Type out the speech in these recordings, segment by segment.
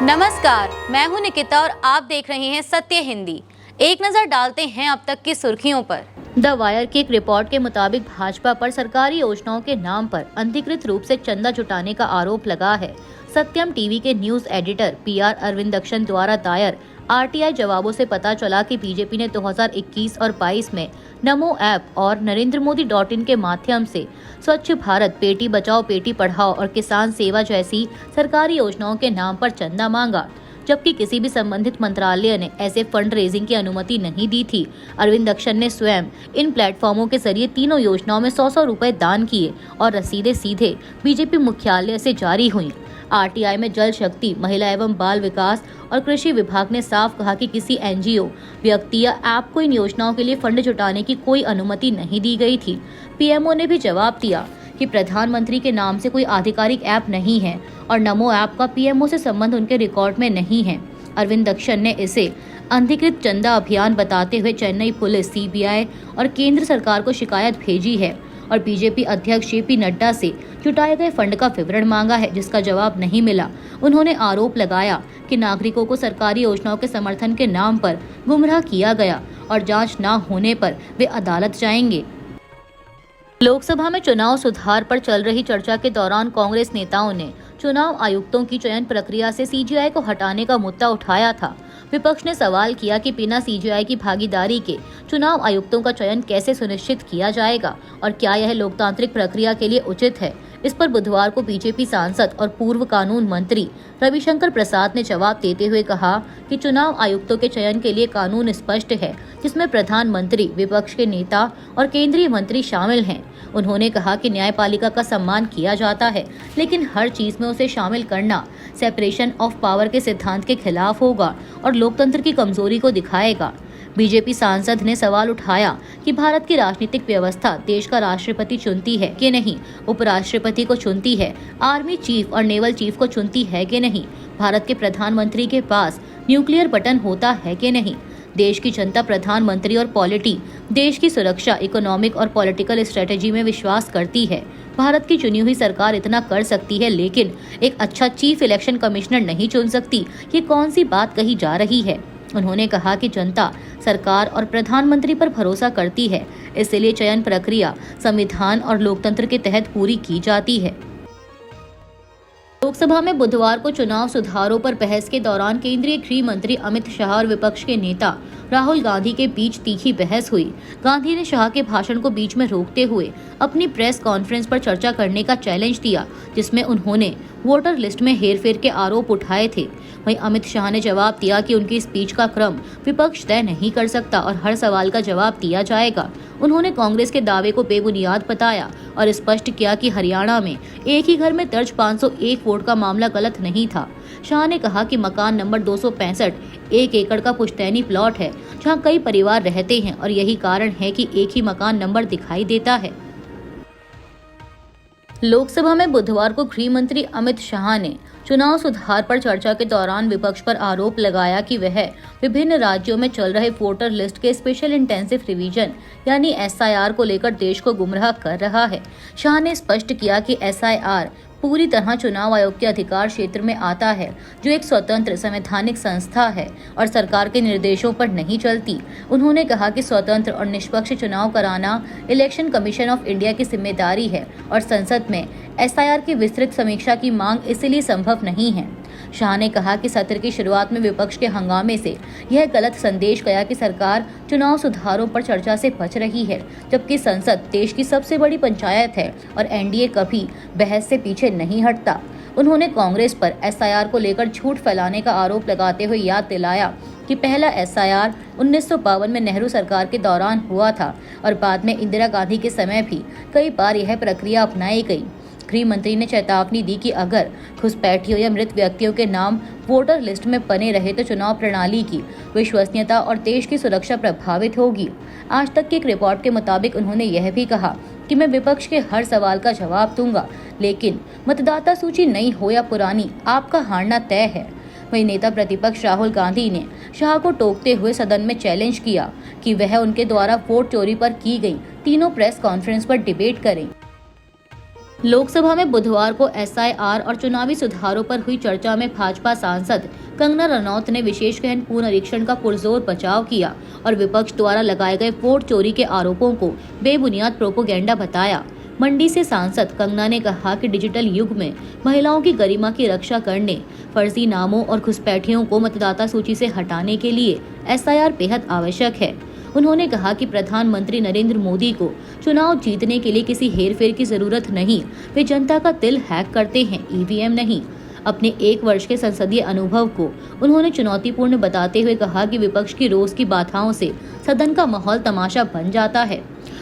नमस्कार, मैं हूं निकिता और आप देख रहे हैं सत्य हिंदी। एक नजर डालते हैं अब तक की सुर्खियों पर। द वायर की एक रिपोर्ट के मुताबिक भाजपा पर सरकारी योजनाओं के नाम पर अनधिकृत रूप से चंदा जुटाने का आरोप लगा है। सत्यम टीवी के न्यूज एडिटर PR अरविंदक्षन द्वारा दायर RTI जवाबों से पता चला कि बीजेपी ने 2021 और 22 में नमो ऐप और NarendraModi.in के माध्यम से स्वच्छ भारत, बेटी बचाओ बेटी पढ़ाओ और किसान सेवा जैसी सरकारी योजनाओं के नाम पर चंदा मांगा, जबकि किसी भी संबंधित मंत्रालय ने ऐसे फंड रेजिंग की अनुमति नहीं दी थी। अरविंदक्षन ने स्वयं इन प्लेटफॉर्मों के जरिए तीनों योजनाओं में 100-100 रुपए दान किए और रसीदें सीधे बीजेपी मुख्यालय से जारी हुई। RTI में जल शक्ति, महिला एवं बाल विकास और कृषि विभाग ने साफ कहा कि किसी NGO, व्यक्ति या ऐप को इन योजनाओं के लिए फंड जुटाने की कोई अनुमति नहीं दी गई थी। PMO ने भी जवाब दिया कि प्रधानमंत्री के नाम से कोई आधिकारिक ऐप नहीं है और नमो ऐप का PMO से संबंध उनके रिकॉर्ड में नहीं है। अरविंदक्षन ने इसे अनधिकृत चंदा अभियान बताते हुए चेन्नई पुलिस, CBI और केंद्र सरकार को शिकायत भेजी है और बीजेपी अध्यक्ष JP नड्डा से जुटाए गए फंड का विवरण मांगा है, जिसका जवाब नहीं मिला। उन्होंने आरोप लगाया कि नागरिकों को सरकारी योजनाओं के समर्थन के नाम पर गुमराह किया गया और जांच न होने पर वे अदालत जाएंगे। लोकसभा में चुनाव सुधार पर चल रही चर्चा के दौरान कांग्रेस नेताओं ने चुनाव आयुक्तों की चयन प्रक्रिया से CGI को हटाने का मुद्दा उठाया था। विपक्ष ने सवाल किया कि बिना CGI की भागीदारी के चुनाव आयुक्तों का चयन कैसे सुनिश्चित किया जाएगा और क्या यह लोकतांत्रिक प्रक्रिया के लिए उचित है। इस पर बुधवार को बीजेपी सांसद और पूर्व कानून मंत्री रविशंकर प्रसाद ने जवाब देते हुए कहा कि चुनाव आयुक्तों के चयन के लिए कानून स्पष्ट है, जिसमें प्रधानमंत्री, विपक्ष के नेता और केंद्रीय मंत्री शामिल हैं। उन्होंने कहा कि न्यायपालिका का सम्मान किया जाता है, लेकिन हर चीज में उसे शामिल करना सेपरेशन ऑफ पावर के सिद्धांत के खिलाफ होगा और लोकतंत्र की कमजोरी को दिखाएगा। बीजेपी सांसद ने सवाल उठाया कि भारत की राजनीतिक व्यवस्था देश का राष्ट्रपति चुनती है कि नहीं, उपराष्ट्रपति को चुनती है, आर्मी चीफ और नेवल चीफ को चुनती है कि नहीं, भारत के प्रधानमंत्री के पास न्यूक्लियर बटन होता है कि नहीं। देश की जनता प्रधानमंत्री और पॉलिटी देश की सुरक्षा, इकोनॉमिक और पॉलिटिकल स्ट्रेटेजी में विश्वास करती है। भारत की चुनी हुई सरकार इतना कर सकती है, लेकिन एक अच्छा चीफ इलेक्शन कमिश्नर नहीं चुन सकती। ये कौन सी बात कही जा रही है। उन्होंने कहा कि जनता सरकार और प्रधानमंत्री पर भरोसा करती है, इसलिए चयन प्रक्रिया संविधान और लोकतंत्र के तहत पूरी की जाती है। लोकसभा में बुधवार को चुनाव सुधारों पर बहस के दौरान केंद्रीय गृह मंत्री अमित शाह और विपक्ष के नेता राहुल गांधी के बीच तीखी बहस हुई। गांधी ने शाह के भाषण को बीच में रोकते हुए अपनी प्रेस कॉन्फ्रेंस पर चर्चा करने का चैलेंज दिया, जिसमें उन्होंने वोटर लिस्ट में हेरफेर के आरोप उठाए थे। वहीं अमित शाह ने जवाब दिया कि उनकी स्पीच का क्रम विपक्ष तय नहीं कर सकता और हर सवाल का जवाब दिया जाएगा। उन्होंने कांग्रेस के दावे को बेबुनियाद बताया और स्पष्ट किया कि हरियाणा में एक ही घर में दर्ज 501 वोट का मामला गलत नहीं था। शाह ने कहा कि मकान नंबर 265 1 एकड़ का पुश्तैनी प्लॉट है, जहां कई परिवार रहते हैं और यही कारण है कि एक ही मकान नंबर दिखाई देता है। लोकसभा में बुधवार को गृह मंत्री अमित शाह ने चुनाव सुधार पर चर्चा के दौरान विपक्ष पर आरोप लगाया कि वह विभिन्न राज्यों में चल रहे वोटर लिस्ट के स्पेशल इंटेंसिव रिवीजन यानी SIR को लेकर देश को गुमराह कर रहा है। शाह ने स्पष्ट किया कि SIR पूरी तरह चुनाव आयोग के अधिकार क्षेत्र में आता है, जो एक स्वतंत्र संवैधानिक संस्था है और सरकार के निर्देशों पर नहीं चलती। उन्होंने कहा कि स्वतंत्र और निष्पक्ष चुनाव कराना इलेक्शन कमीशन ऑफ इंडिया की जिम्मेदारी है और संसद में SIR की विस्तृत समीक्षा की मांग इसलिए संभव नहीं है। शाह ने कहा कि सत्र की शुरुआत में विपक्ष के हंगामे से यह गलत संदेश गया कि सरकार चुनाव सुधारों पर चर्चा से बच रही है, जबकि संसद देश की सबसे बड़ी पंचायत है और NDA कभी बहस से पीछे नहीं हटता। उन्होंने कांग्रेस पर SIR को लेकर झूठ फैलाने का आरोप लगाते हुए याद दिलाया कि पहला SIR 1952 में नेहरू सरकार के दौरान हुआ था और बाद में इंदिरा गांधी के समय भी कई बार यह प्रक्रिया अपनाई गई। गृह मंत्री ने चेतावनी दी कि अगर घुसपैठियों या मृत व्यक्तियों के नाम वोटर लिस्ट में बने रहे तो चुनाव प्रणाली की विश्वसनीयता और देश की सुरक्षा प्रभावित होगी। आज तक की एक रिपोर्ट के मुताबिक उन्होंने यह भी कहा कि मैं विपक्ष के हर सवाल का जवाब दूंगा, लेकिन मतदाता सूची नई हो या पुरानी, आपका हारना तय है। वहीं नेता प्रतिपक्ष राहुल गांधी ने शाह को टोकते हुए सदन में चैलेंज किया कि वह उनके द्वारा वोट चोरी पर की गई तीनों प्रेस कॉन्फ्रेंस पर डिबेट करें। लोकसभा में बुधवार को SIR और चुनावी सुधारों पर हुई चर्चा में भाजपा सांसद कंगना रनौत ने विशेष गहन पुनरीक्षण का पुरजोर बचाव किया और विपक्ष द्वारा लगाए गए वोट चोरी के आरोपों को बेबुनियाद प्रोपोगेंडा बताया। मंडी से सांसद कंगना ने कहा कि डिजिटल युग में महिलाओं की गरिमा की रक्षा करने, फर्जी नामों और घुसपैठियों को मतदाता सूची से हटाने के लिए SIR बेहद आवश्यक है। उन्होंने कहा कि प्रधानमंत्री नरेंद्र मोदी को चुनाव जीतने के लिए किसी हेरफेर की जरूरत नहीं, वे जनता का दिल हैक करते हैं, EVM नहीं। अपने 1 वर्ष के संसदीय अनुभव को उन्होंने चुनौतीपूर्ण बताते हुए कहा कि विपक्ष की रोज की बाधाओं से सदन का माहौल तमाशा बन जाता है।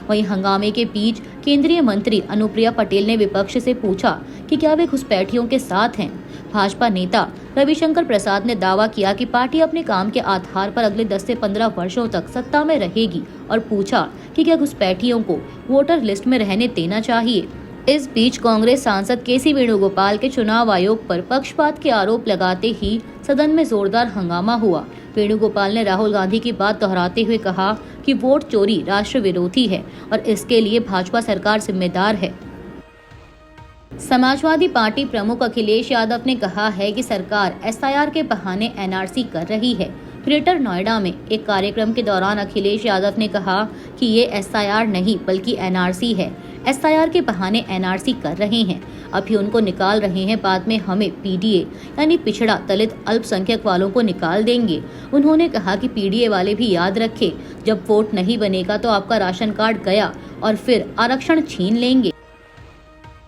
वहीं हंगामे के बीच केंद्रीय मंत्री अनुप्रिया पटेल ने विपक्ष से पूछा कि क्या वे घुसपैठियों के साथ हैं। भाजपा नेता रविशंकर प्रसाद ने दावा किया कि पार्टी अपने काम के आधार पर अगले 10 से 15 वर्षों तक सत्ता में रहेगी और पूछा कि क्या घुसपैठियों को वोटर लिस्ट में रहने देना चाहिए। इस बीच कांग्रेस सांसद KC वेणुगोपाल के चुनाव आयोग पर पक्षपात के आरोप लगाते ही सदन में जोरदार हंगामा हुआ। वेणुगोपाल ने राहुल गांधी की बात दोहराते हुए कहा कि वोट चोरी राष्ट्र विरोधी है और इसके लिए भाजपा सरकार जिम्मेदार है। समाजवादी पार्टी प्रमुख अखिलेश यादव ने कहा है कि सरकार SIR के बहाने NRC कर रही है। ग्रेटर नोएडा में एक कार्यक्रम के दौरान अखिलेश यादव ने कहा कि ये SIR नहीं बल्कि NRC है। SIR के बहाने NRC कर रहे हैं, अभी उनको निकाल रहे हैं, बाद में हमें PDA यानी पिछड़ा दलित अल्पसंख्यक वालों को निकाल देंगे। उन्होंने कहा कि PDA वाले भी याद रखें, जब वोट नहीं बनेगा तो आपका राशन कार्ड गया और फिर आरक्षण छीन लेंगे।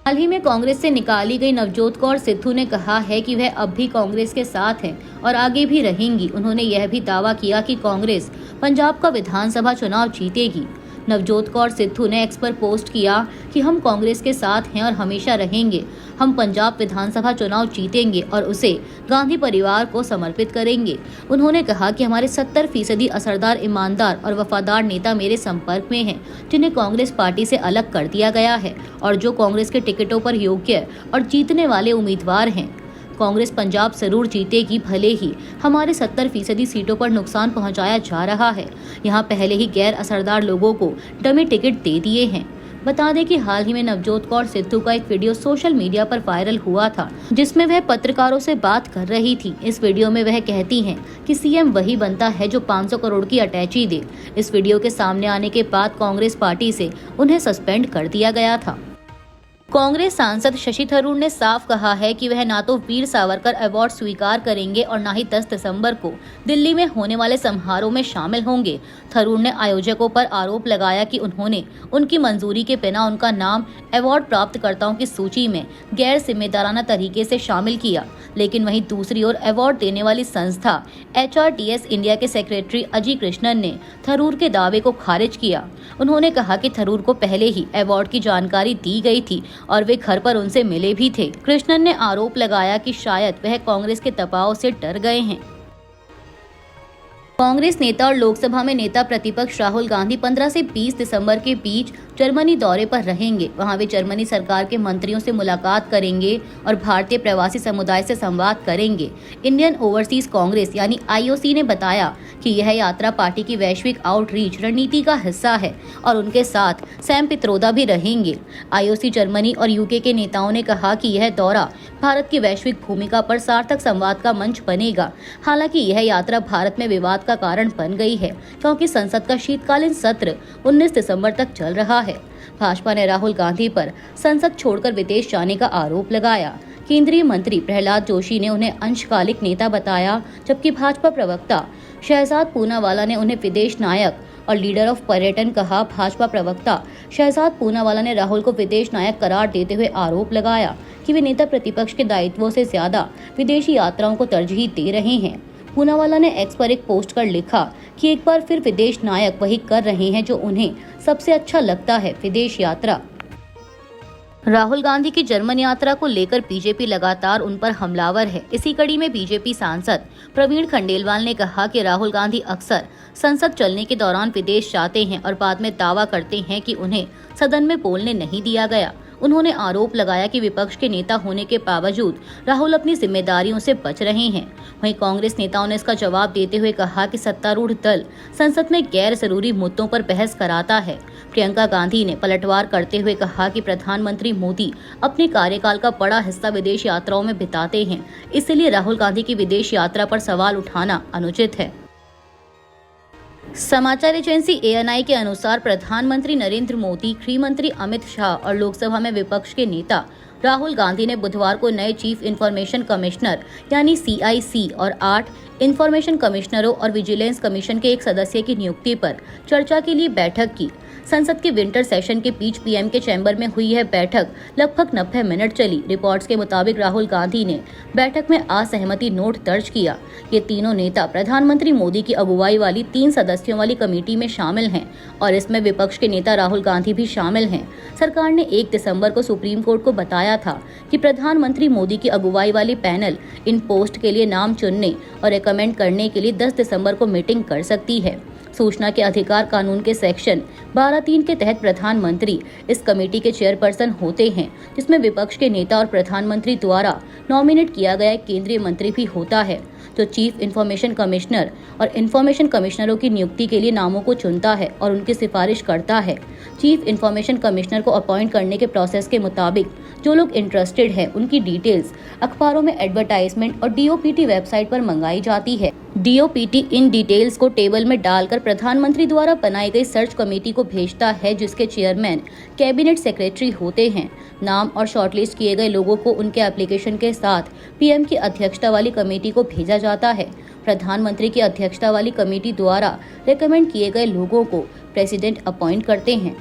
हाल ही में कांग्रेस से निकाली गई नवजोत कौर सिद्धू ने कहा है कि वह अब भी कांग्रेस के साथ हैं और आगे भी रहेंगी। उन्होंने यह भी दावा किया कि कांग्रेस पंजाब का विधानसभा चुनाव जीतेगी। नवजोत कौर सिद्धू ने X पर पोस्ट किया कि हम कांग्रेस के साथ हैं और हमेशा रहेंगे। हम पंजाब विधानसभा चुनाव जीतेंगे और उसे गांधी परिवार को समर्पित करेंगे। उन्होंने कहा कि हमारे 70% असरदार, ईमानदार और वफादार नेता मेरे संपर्क में हैं, जिन्हें कांग्रेस पार्टी से अलग कर दिया गया है और जो कांग्रेस के टिकटों पर योग्य और जीतने वाले उम्मीदवार हैं। कांग्रेस पंजाब जरूर जीतेगी, भले ही हमारे 70% सीटों पर नुकसान पहुंचाया जा रहा है। यहां पहले ही गैर असरदार लोगों को डमी टिकट दे दिए हैं। बता दें कि हाल ही में नवजोत कौर सिद्धू का एक वीडियो सोशल मीडिया पर वायरल हुआ था, जिसमें वह पत्रकारों से बात कर रही थी। इस वीडियो में वह कहती हैं कि CM वही बनता है जो 500 करोड़ की अटैची दे। इस वीडियो के सामने आने के बाद कांग्रेस पार्टी से उन्हें सस्पेंड कर दिया गया था। कांग्रेस सांसद शशि थरूर ने साफ कहा है कि वह ना तो वीर सावरकर अवार्ड स्वीकार करेंगे और ना ही 10 दिसंबर को दिल्ली में होने वाले समारोह में शामिल होंगे। थरूर ने आयोजकों पर आरोप लगाया कि उन्होंने उनकी मंजूरी के बिना उनका नाम अवार्ड प्राप्तकर्ताओं की सूची में गैर जिम्मेदाराना तरीके से शामिल किया। लेकिन वहीं दूसरी ओर अवार्ड देने वाली संस्था HRTS इंडिया के सेक्रेटरी अजय कृष्णन ने थरूर के दावे को खारिज किया। उन्होंने कहा कि थरूर को पहले ही अवार्ड की जानकारी दी गई थी और वे घर पर उनसे मिले भी थे। कृष्णन ने आरोप लगाया कि शायद वह कांग्रेस के दबाव से डर गए हैं। कांग्रेस नेता और लोकसभा में नेता प्रतिपक्ष राहुल गांधी 15 से 20 दिसंबर के बीच जर्मनी दौरे पर रहेंगे। वहां वे जर्मनी सरकार के मंत्रियों से मुलाकात करेंगे और भारतीय प्रवासी समुदाय से संवाद करेंगे। इंडियन ओवरसीज कांग्रेस यानी IOC ने बताया कि यह यात्रा पार्टी की वैश्विक आउटरीच रणनीति का हिस्सा है और उनके साथ सैम पित्रोदा भी रहेंगे। IOC जर्मनी और UK के नेताओं ने कहा कि यह दौरा भारत की वैश्विक भूमिका पर सार्थक संवाद का मंच बनेगा। हालांकि यह यात्रा भारत में विवाद का कारण बन गई है, क्योंकि संसद का शीतकालीन सत्र 19 दिसंबर तक चल रहा है। भाजपा ने राहुल गांधी पर संसद छोड़कर विदेश जाने का आरोप लगाया। केंद्रीय मंत्री प्रहलाद जोशी ने उन्हें अंशकालिक नेता बताया, जबकि भाजपा प्रवक्ता शहजाद पूनावाला ने उन्हें विदेश नायक और लीडर ऑफ पर्यटन कहा। भाजपा प्रवक्ता शहजाद पूनावाला ने राहुल को विदेश नायक करार देते हुए आरोप लगाया कि वे नेता प्रतिपक्ष के दायित्वों से ज्यादा विदेशी यात्राओं को तरजीह दे रहे हैं। पूनावाला ने X पर एक पोस्ट कर लिखा कि एक बार फिर विदेश नायक वही कर रहे हैं जो उन्हें सबसे अच्छा लगता है, विदेश यात्रा। राहुल गांधी की जर्मन यात्रा को लेकर बीजेपी लगातार उन पर हमलावर है। इसी कड़ी में बीजेपी सांसद प्रवीण खंडेलवाल ने कहा कि राहुल गांधी अक्सर संसद चलने के दौरान विदेश जाते हैं और बाद में दावा करते हैं कि उन्हें सदन में बोलने नहीं दिया गया। उन्होंने आरोप लगाया कि विपक्ष के नेता होने के बावजूद राहुल अपनी जिम्मेदारियों से बच रहे हैं। वहीं कांग्रेस नेताओं ने इसका जवाब देते हुए कहा कि सत्तारूढ़ दल संसद में गैर जरूरी मुद्दों पर बहस कराता है। प्रियंका गांधी ने पलटवार करते हुए कहा कि प्रधानमंत्री मोदी अपने कार्यकाल का बड़ा हिस्सा विदेश यात्राओं में बिताते हैं, इसलिए राहुल गांधी की विदेश यात्रा पर सवाल उठाना अनुचित है। समाचार एजेंसी ANI के अनुसार प्रधानमंत्री नरेंद्र मोदी, गृह मंत्री अमित शाह और लोकसभा में विपक्ष के नेता राहुल गांधी ने बुधवार को नए चीफ इंफॉर्मेशन कमिश्नर यानी CIC और 8 इंफॉर्मेशन कमिश्नरों और विजिलेंस कमीशन के एक सदस्य की नियुक्ति पर चर्चा के लिए बैठक की। संसद के विंटर सेशन के बीच PM के चैम्बर में हुई यह बैठक लगभग 90 मिनट चली। रिपोर्ट्स के मुताबिक राहुल गांधी ने बैठक में असहमति नोट दर्ज किया। ये तीनों नेता प्रधानमंत्री मोदी की अगुवाई वाली 3 सदस्यों वाली कमेटी में शामिल हैं और इसमें विपक्ष के नेता राहुल गांधी भी शामिल हैं। सरकार ने 1 दिसंबर को सुप्रीम कोर्ट को बताया था कि प्रधानमंत्री मोदी की अगुवाई वाली पैनल इन पोस्ट के लिए नाम चुनने और रिकमेंड करने के लिए 10 दिसंबर को मीटिंग कर सकती है। सूचना के अधिकार कानून के सेक्शन 12(3) के तहत प्रधानमंत्री इस कमेटी के चेयरपर्सन होते हैं, जिसमें विपक्ष के नेता और प्रधानमंत्री द्वारा नॉमिनेट किया गया केंद्रीय मंत्री भी होता है, जो चीफ इंफॉर्मेशन कमिश्नर और इंफॉर्मेशन कमिश्नरों की नियुक्ति के लिए नामों को चुनता है और उनकी सिफारिश करता है। चीफ इंफॉर्मेशन कमिश्नर को अपॉइंट करने के प्रोसेस के मुताबिक जो लोग इंटरेस्टेड हैं, उनकी डिटेल्स अखबारों में एडवर्टाइजमेंट और DOPT वेबसाइट पर मंगाई जाती है। DOPT इन डिटेल्स को टेबल में डालकर प्रधानमंत्री द्वारा बनाई गई सर्च कमेटी को भेजता है, जिसके चेयरमैन कैबिनेट सेक्रेटरी होते हैं। नाम और शॉर्टलिस्ट किए गए लोगों को उनके एप्लीकेशन के साथ PM की अध्यक्षता वाली कमेटी को भेजा जाता है। प्रधानमंत्री की अध्यक्षता वाली कमेटी द्वारा रिकमेंड किए गए लोगों को प्रेसिडेंट अपॉइंट करते हैं।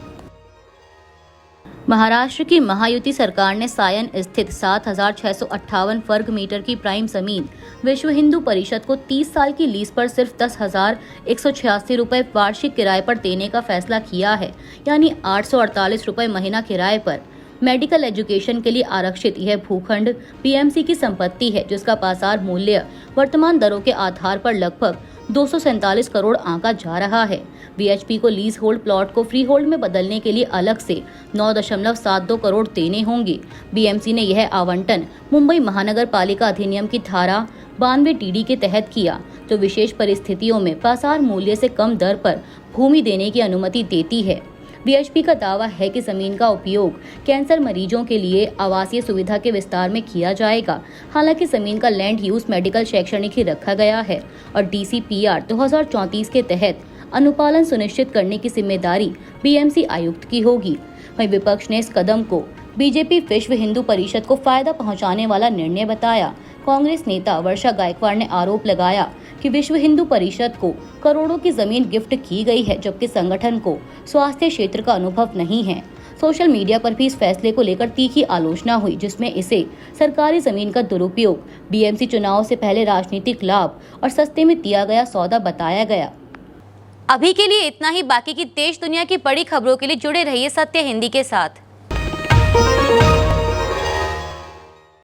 महाराष्ट्र की महायुति सरकार ने सायन स्थित 7,658 वर्ग मीटर की प्राइम जमीन विश्व हिंदू परिषद को 30 साल की लीज पर सिर्फ 10,186 रुपए वार्षिक किराए पर देने का फैसला किया है, यानी 848 रुपए महीना किराए पर। मेडिकल एजुकेशन के लिए आरक्षित यह भूखंड PMC की संपत्ति है, जिसका बाजार मूल्य वर्तमान दरों के आधार पर लगभग 247 करोड़ आंका जा रहा है। VHP को लीज होल्ड प्लॉट को फ्री होल्ड में बदलने के लिए अलग से 9.72 करोड़ देने होंगे। BMC ने यह आवंटन मुंबई महानगर पालिका अधिनियम की धारा 92 TD के तहत किया, जो विशेष परिस्थितियों में बाजार मूल्य से कम दर पर भूमि देने की अनुमति देती है। VHP का दावा है कि जमीन का उपयोग कैंसर मरीजों के लिए आवासीय सुविधा के विस्तार में किया जाएगा। हालांकि जमीन का लैंड यूज मेडिकल शैक्षणिक ही रखा गया है और DCPR 2034 के तहत अनुपालन सुनिश्चित करने की जिम्मेदारी BMC आयुक्त की होगी। वहीं विपक्ष ने इस कदम को BJP विश्व हिंदू परिषद को फायदा पहुंचाने वाला निर्णय बताया। कांग्रेस नेता वर्षा गायकवाड़ ने आरोप लगाया कि विश्व हिंदू परिषद को करोड़ों की जमीन गिफ्ट की गई है, जबकि संगठन को स्वास्थ्य क्षेत्र का अनुभव नहीं है। सोशल मीडिया पर भी इस फैसले को लेकर तीखी आलोचना हुई, जिसमें इसे सरकारी जमीन का दुरुपयोग, BMC चुनाव से पहले राजनीतिक लाभ और सस्ते में दिया गया सौदा बताया गया। अभी के लिए इतना ही। बाकी की देश दुनिया की बड़ी खबरों के लिए जुड़े रहिए सत्य हिंदी के साथ।